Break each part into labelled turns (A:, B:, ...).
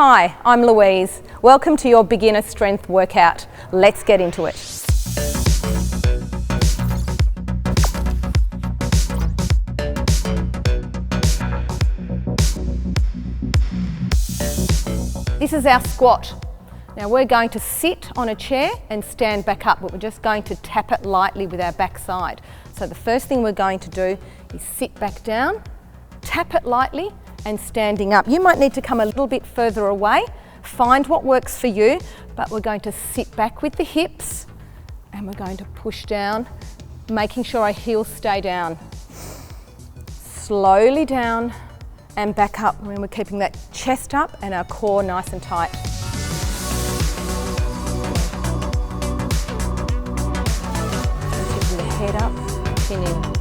A: Hi, I'm Louise. Welcome to your beginner strength workout. Let's get into it. This is our squat. Now we're going to sit on a chair and stand back up, but we're just going to tap it lightly with our back side. So the first thing we're going to do is sit back down, tap it lightly, and standing up. You might need to come a little bit further away, find what works for you, but we're going to sit back with the hips and we're going to push down, making sure our heels stay down. Slowly down and back up, and we're keeping that chest up and our core nice and tight. Keeping the head up, chin in.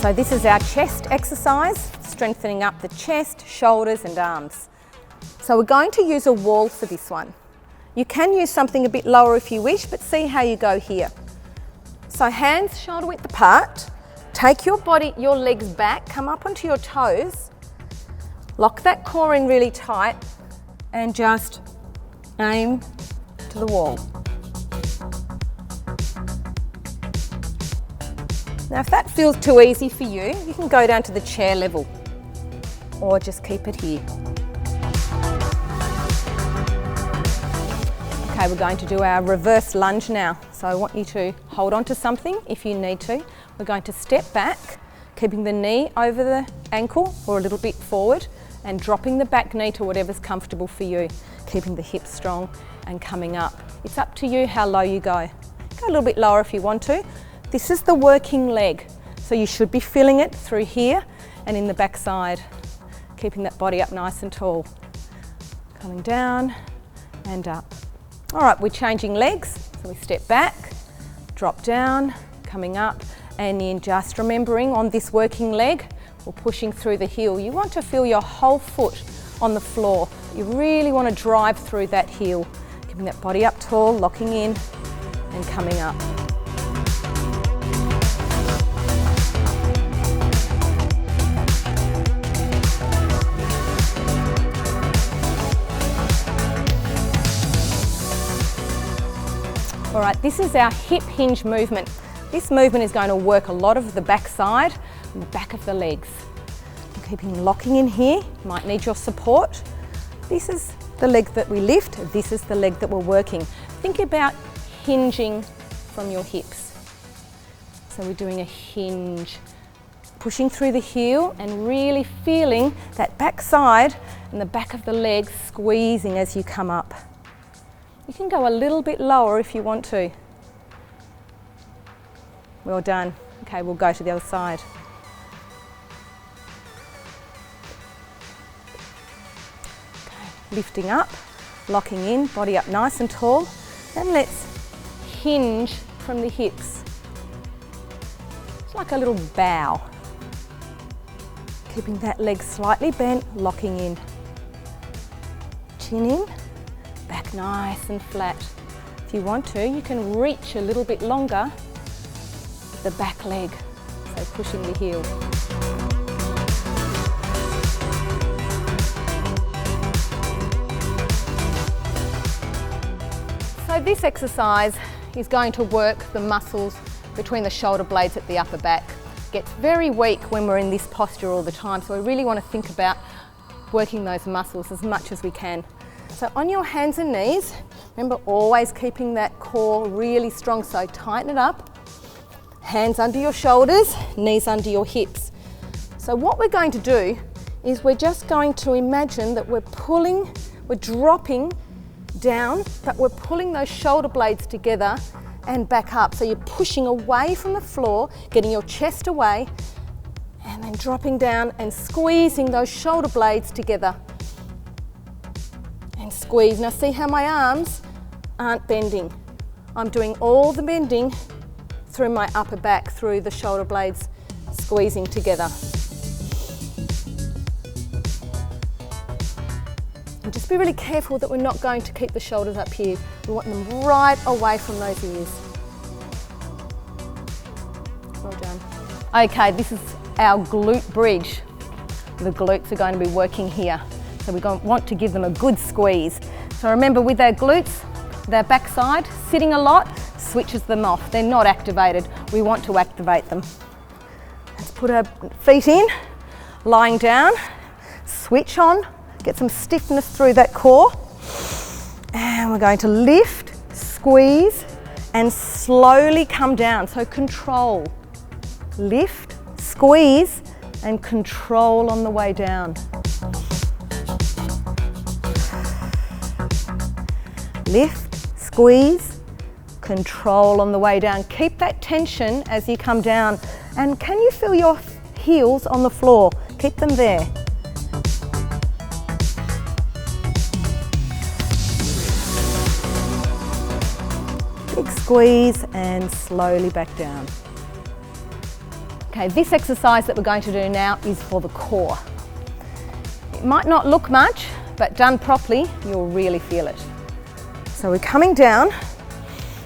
A: So this is our chest exercise, strengthening up the chest, shoulders and arms. So we're going to use a wall for this one. You can use something a bit lower if you wish, but see how you go here. So hands shoulder width apart, take your legs back, come up onto your toes, lock that core in really tight and just aim to the wall. Now if that feels too easy for you, you can go down to the chair level or just keep it here. Okay, we're going to do our reverse lunge now. So I want you to hold on to something if you need to. We're going to step back, keeping the knee over the ankle or a little bit forward and dropping the back knee to whatever's comfortable for you, keeping the hips strong and coming up. It's up to you how low you go. Go a little bit lower if you want to. This is the working leg, so you should be feeling it through here and in the back side, keeping that body up nice and tall. Coming down and up. All right, we're changing legs, so we step back, drop down, coming up, and then just remembering on this working leg, we're pushing through the heel. You want to feel your whole foot on the floor. You really want to drive through that heel, keeping that body up tall, locking in and coming up. All right, this is our hip hinge movement. This movement is going to work a lot of the back side and the back of the legs. Keeping locking in here, you might need your support. This is the leg that we lift, this is the leg that we're working. Think about hinging from your hips. So we're doing a hinge, pushing through the heel and really feeling that back side and the back of the leg squeezing as you come up. You can go a little bit lower if you want to. Well done. Okay, we'll go to the other side. Okay, lifting up, locking in, body up nice and tall. And let's hinge from the hips. It's like a little bow. Keeping that leg slightly bent, locking in. Chin in. Back nice and flat. If you want to, you can reach a little bit longer with the back leg, so pushing the heel. So this exercise is going to work the muscles between the shoulder blades at the upper back. It gets very weak when we're in this posture all the time, so we really want to think about working those muscles as much as we can. So on your hands and knees, remember always keeping that core really strong, so tighten it up. Hands under your shoulders, knees under your hips. So what we're going to do is we're just going to imagine that we're dropping down, but we're pulling those shoulder blades together and back up. So you're pushing away from the floor, getting your chest away, and then dropping down and squeezing those shoulder blades together. And squeeze. Now see how my arms aren't bending. I'm doing all the bending through my upper back, through the shoulder blades squeezing together. And just be really careful that we're not going to keep the shoulders up here. We want them right away from those ears. Well done. Okay, this is our glute bridge. The glutes are going to be working here. So we're going to want to give them a good squeeze. So remember, with our glutes, their backside sitting a lot switches them off. They're not activated. We want to activate them. Let's put our feet in, lying down, switch on, get some stiffness through that core. And we're going to lift, squeeze, and slowly come down. So control, lift, squeeze, and control on the way down. Lift, squeeze, control on the way down. Keep that tension as you come down. And can you feel your heels on the floor? Keep them there. Big squeeze and slowly back down. Okay, this exercise that we're going to do now is for the core. It might not look much, but done properly, you'll really feel it. So we're coming down,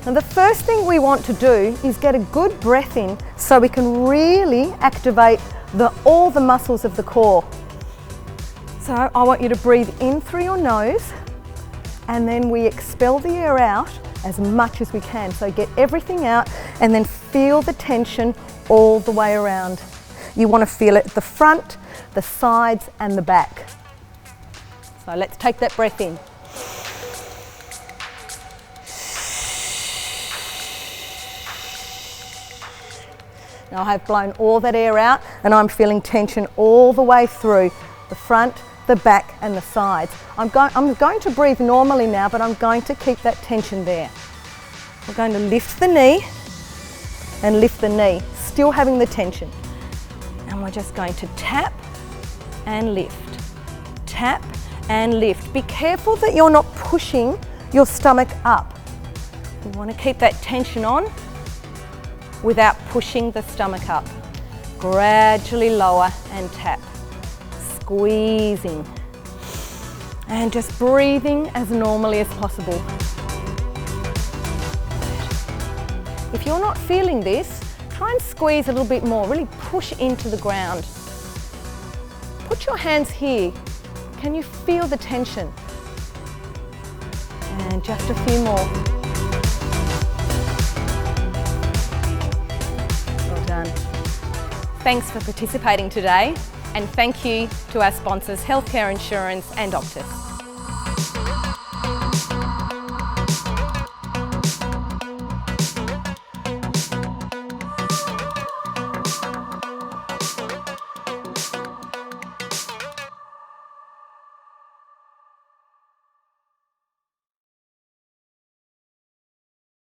A: and the first thing we want to do is get a good breath in so we can really activate all the muscles of the core. So I want you to breathe in through your nose, and then we expel the air out as much as we can. So get everything out and then feel the tension all the way around. You want to feel it at the front, the sides and the back. So let's take that breath in. Now I have blown all that air out and I'm feeling tension all the way through the front, the back and the sides. I'm going to breathe normally now, but I'm going to keep that tension there. We're going to lift the knee and lift the knee, still having the tension. And we're just going to tap and lift, tap and lift. Be careful that you're not pushing your stomach up. You want to keep that tension on without pushing the stomach up. Gradually lower and tap. Squeezing. And just breathing as normally as possible. If you're not feeling this, try and squeeze a little bit more. Really push into the ground. Put your hands here. Can you feel the tension? And just a few more. Thanks for participating today, and thank you to our sponsors Healthcare Insurance and Optus.